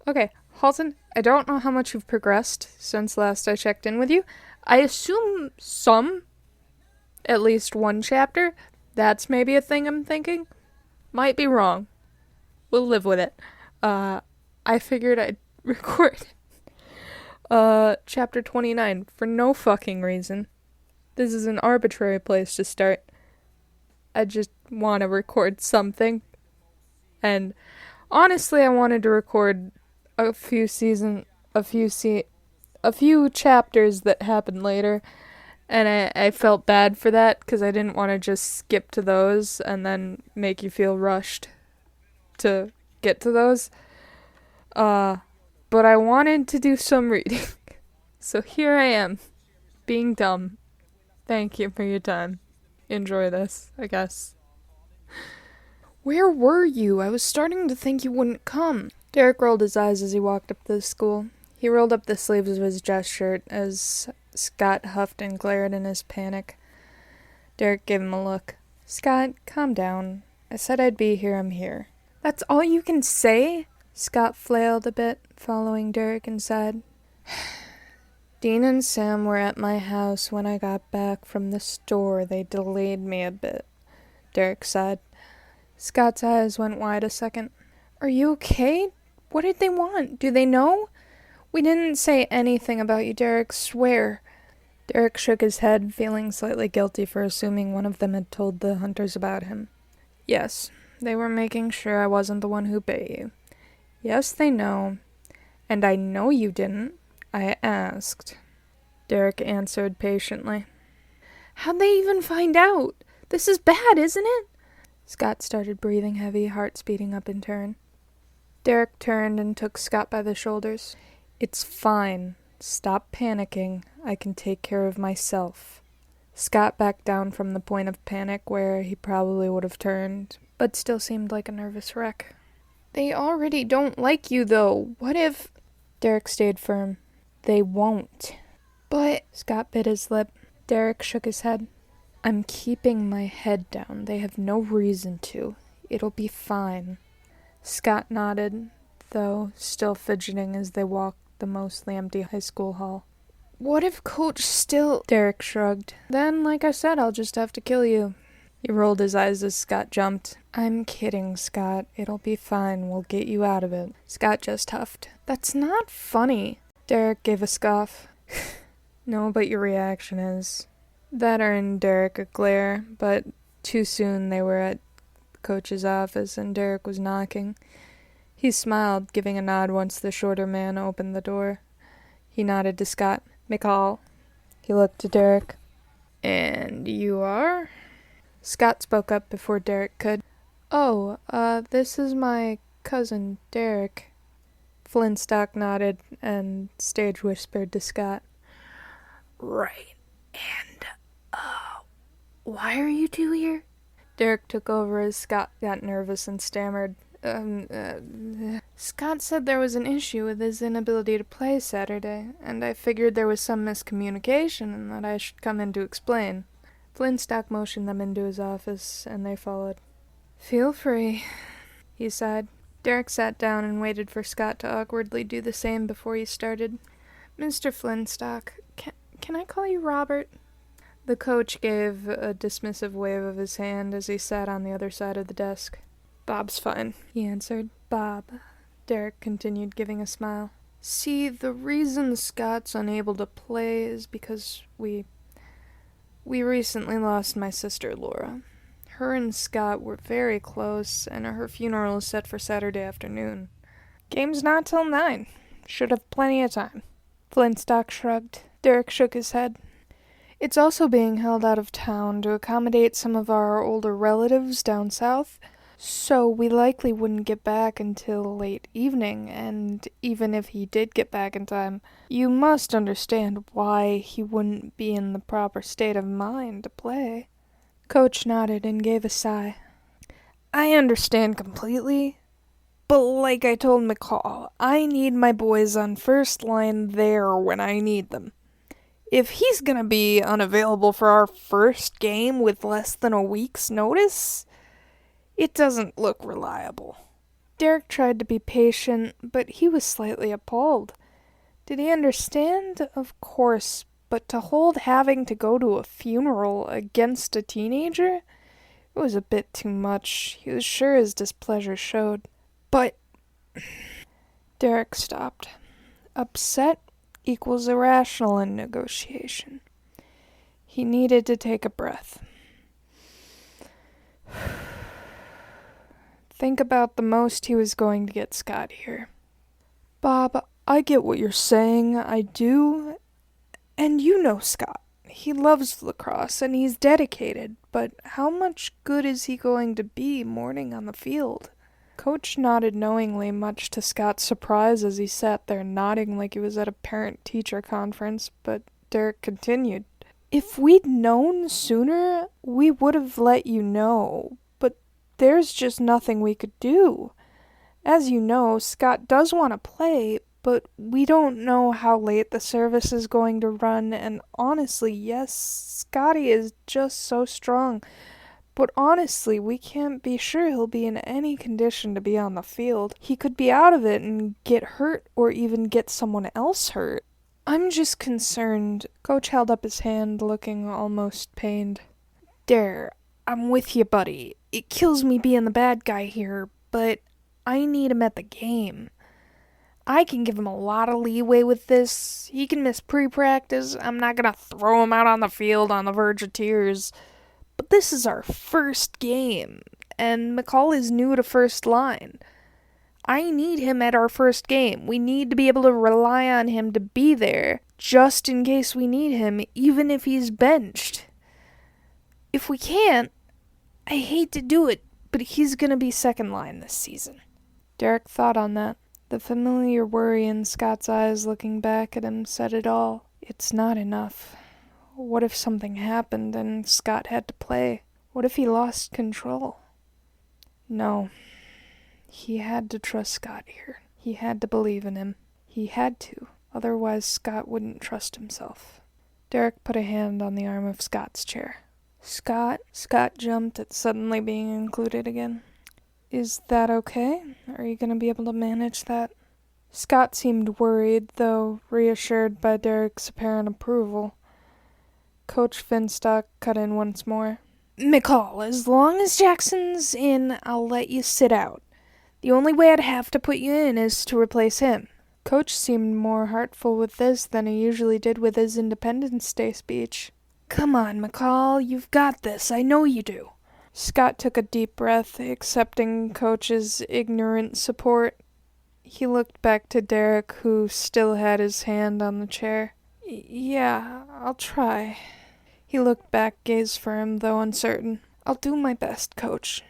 Okay, Halton, I don't know how much you've progressed since last I checked in with you. I assume some, at least one chapter. That's maybe a thing I'm thinking. Might be wrong. We'll live with it. Uh, I figured I'd record chapter 29 for no fucking reason. This is an arbitrary place to start. I just want to record something. And honestly, I wanted to record a few chapters that happened later, and I felt bad for that because I didn't want to just skip to those and then make you feel rushed to get to those. But I wanted to do some reading. So here I am, being dumb. Thank you for your time. Enjoy this, I guess. Where were you? I was starting to think you wouldn't come. Derek rolled his eyes as he walked up to the school. He rolled up the sleeves of his dress shirt as Scott huffed and glared in his panic. Derek gave him a look. Scott, calm down. I said I'd be here, I'm here. That's all you can say? Scott flailed a bit, following Derek inside. Dean and Sam were at my house when I got back from the store. They delayed me a bit, Derek said. Scott's eyes went wide a second. Are you okay? What did they want? Do they know? We didn't say anything about you, Derek, swear. Derek shook his head, feeling slightly guilty for assuming one of them had told the hunters about him. Yes, they were making sure I wasn't the one who bit you. Yes, they know. And I know you didn't. I asked. Derek answered patiently. How'd they even find out? This is bad, isn't it? Scott started breathing heavy, heart speeding up in turn. Derek turned and took Scott by the shoulders. It's fine. Stop panicking. I can take care of myself. Scott backed down from the point of panic where he probably would have turned, but still seemed like a nervous wreck. They already don't like you, though. What if... Derek stayed firm. They won't. But... Scott bit his lip. Derek shook his head. I'm keeping my head down. They have no reason to. It'll be fine. Scott nodded, though still fidgeting as they walked the mostly empty high school hall. What if Coach still... Derek shrugged. Then, like I said, I'll just have to kill you. He rolled his eyes as Scott jumped. I'm kidding, Scott. It'll be fine. We'll get you out of it. Scott just huffed. That's not funny. Derek gave a scoff. No, but your reaction is. That earned Derek a glare, but too soon they were at the coach's office and Derek was knocking. He smiled, giving a nod once the shorter man opened the door. He nodded to Scott. McCall. He looked to Derek. And you are? Scott spoke up before Derek could. Oh, this is my cousin, Derek. Flintstock nodded and stage whispered to Scott. Right. And, why are you two here? Derek took over as Scott got nervous and stammered. Scott said there was an issue with his inability to play Saturday, and I figured there was some miscommunication and that I should come in to explain. Flintstock motioned them into his office, and they followed. Feel free, he sighed. Derek sat down and waited for Scott to awkwardly do the same before he started. Mr. Flintstock, can I call you Robert? The coach gave a dismissive wave of his hand as he sat on the other side of the desk. Bob's fine, he answered. Bob, Derek continued, giving a smile. See, the reason Scott's unable to play is because we recently lost my sister, Laura. Her and Scott were very close, and her funeral is set for Saturday afternoon. Game's not till 9. Should have plenty of time. Flintstock shrugged. Derek shook his head. It's also being held out of town to accommodate some of our older relatives down south, so we likely wouldn't get back until late evening, and even if he did get back in time, you must understand why he wouldn't be in the proper state of mind to play. Coach nodded and gave a sigh. I understand completely, but like I told McCall, I need my boys on first line there when I need them. If he's gonna be unavailable for our first game with less than a week's notice, it doesn't look reliable. Sterek tried to be patient, but he was slightly appalled. Did he understand? Of course, but to hold having to go to a funeral against a teenager? It was a bit too much. He was sure his displeasure showed. But Sterek stopped. Upset equals irrational in negotiation. He needed to take a breath. Think about the most he was going to get Scott here. Bob, I get what you're saying, I do. And you know Scott. He loves lacrosse and he's dedicated, but how much good is he going to be mourning on the field? Coach nodded knowingly, much to Scott's surprise as he sat there nodding like he was at a parent-teacher conference, but Sterek continued. If we'd known sooner, we would have let you know, but there's just nothing we could do. As you know, Scott does want to play, but we don't know how late the service is going to run, and honestly, yes, Scotty is just so strong. But honestly, we can't be sure he'll be in any condition to be on the field. He could be out of it and get hurt or even get someone else hurt. I'm just concerned. Coach held up his hand, looking almost pained. There, I'm with you, buddy. It kills me being the bad guy here, but I need him at the game. I can give him a lot of leeway with this. He can miss pre-practice. I'm not gonna throw him out on the field on the verge of tears. But this is our first game, and McCall is new to first line. I need him at our first game. We need to be able to rely on him to be there, just in case we need him, even if he's benched. If we can't, I hate to do it, but he's gonna be second line this season. Sterek thought on that. The familiar worry in Scott's eyes looking back at him said it all. It's not enough. What if something happened and Scott had to play? What if he lost control? No. He had to trust Scott here. He had to believe in him. He had to. Otherwise, Scott wouldn't trust himself. Sterek put a hand on the arm of Scott's chair. Scott jumped at suddenly being included again. Is that okay? Are you going to be able to manage that? Scott seemed worried, though reassured by Derek's apparent approval. Coach Finstock cut in once more. McCall, as long as Jackson's in, I'll let you sit out. The only way I'd have to put you in is to replace him. Coach seemed more heartful with this than he usually did with his Independence Day speech. Come on, McCall, you've got this. I know you do. Scott took a deep breath, accepting Coach's ignorant support. He looked back to Derek, who still had his hand on the chair. Yeah, I'll try. He looked back, gaze firm, though uncertain. I'll do my best, Coach.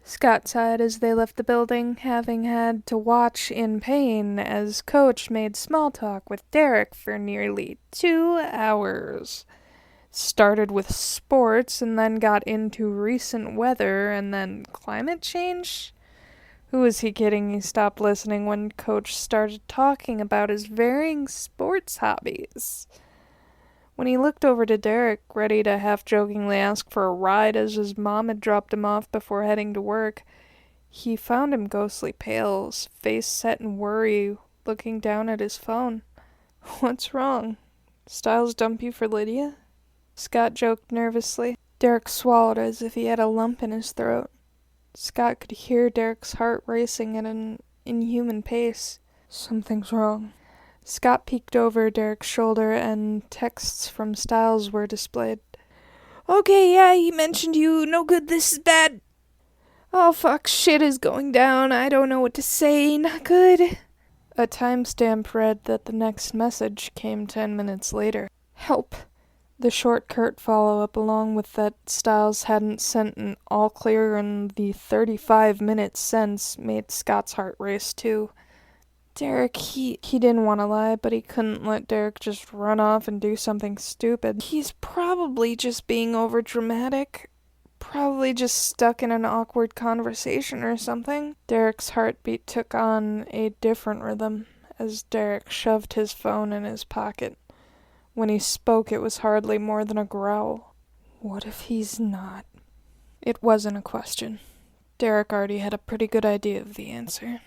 Scott sighed as they left the building, having had to watch in pain as Coach made small talk with Derek for nearly 2 hours. Started with sports and then got into recent weather and then climate change? Who was he kidding? He stopped listening when Coach started talking about his varying sports hobbies. When he looked over to Derek, ready to half-jokingly ask for a ride as his mom had dropped him off before heading to work, he found him ghostly pale, his face set in worry, looking down at his phone. What's wrong? Stiles dump you for Lydia? Scott joked nervously. Derek swallowed as if he had a lump in his throat. Scott could hear Derek's heart racing at an inhuman pace. Something's wrong. Scott peeked over Derek's shoulder, and texts from Stiles were displayed. Okay, yeah, he mentioned you. No good, this is bad. Oh, fuck, shit is going down. I don't know what to say. Not good. A timestamp read that the next message came 10 minutes later. Help. The short, curt follow-up, along with that Stiles hadn't sent an all-clear in the 35 minutes since, made Scott's heart race, too. Derek, he didn't want to lie, but he couldn't let Derek just run off and do something stupid. He's probably just being overdramatic. Probably just stuck in an awkward conversation or something. Derek's heartbeat took on a different rhythm as Derek shoved his phone in his pocket. When he spoke, it was hardly more than a growl. What if he's not? It wasn't a question. Derek already had a pretty good idea of the answer.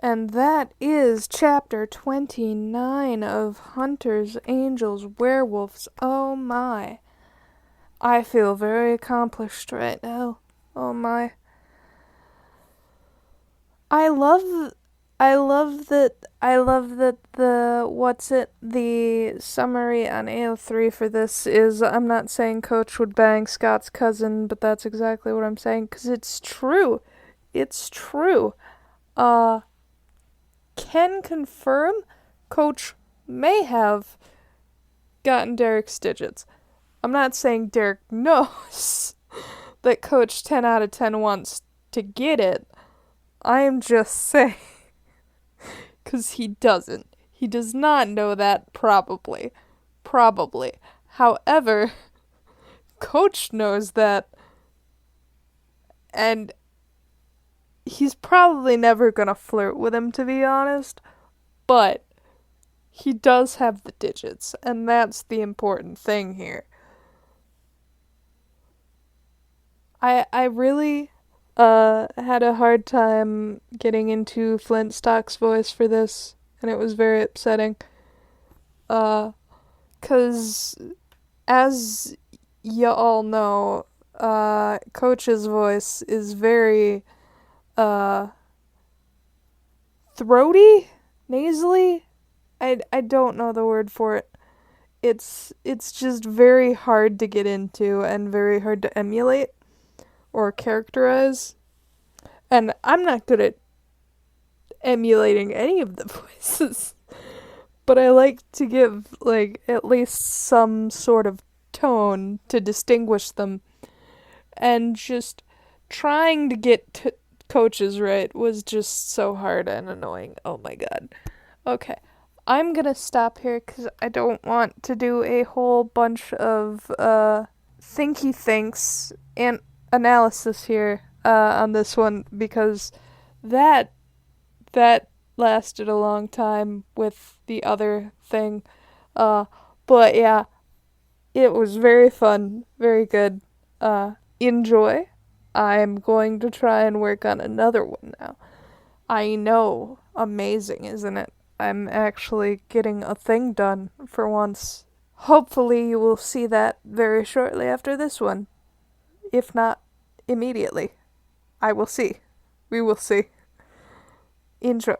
And that is chapter 29 of Hunters, Angels, Werewolves. Oh my. I feel very accomplished right now. Oh my. I love that the summary on AO3 for this is, I'm not saying Coach would bang Scott's cousin, but that's exactly what I'm saying, because it's true. It's true. Can confirm Coach may have gotten Derek's digits. I'm not saying Derek knows that Coach 10 out of 10 wants to get it. I am just saying, because he doesn't. He does not know that, probably. Probably. However, Coach knows that, and he's probably never gonna flirt with him, to be honest, but he does have the digits, and that's the important thing here. I really had a hard time getting into Flintstock's voice for this, and it was very upsetting. 'Cause as you all know, Coach's voice is very throaty, nasally. I don't know the word for it. It's just very hard to get into and very hard to emulate or characterize. And I'm not good at emulating any of the voices. But I like to give, like, at least some sort of tone to distinguish them. And just trying to get Coaches right was just so hard and annoying. Oh my god. Okay. I'm gonna stop here because I don't want to do a whole bunch of thinky thinks and analysis here on this one, because that lasted a long time with the other thing. But yeah, it was very fun, very good. Enjoy. I'm going to try and work on another one now. I know, amazing, isn't it? I'm actually getting a thing done for once. Hopefully you will see that very shortly after this one. If not, immediately. I will see. We will see. Enjoy.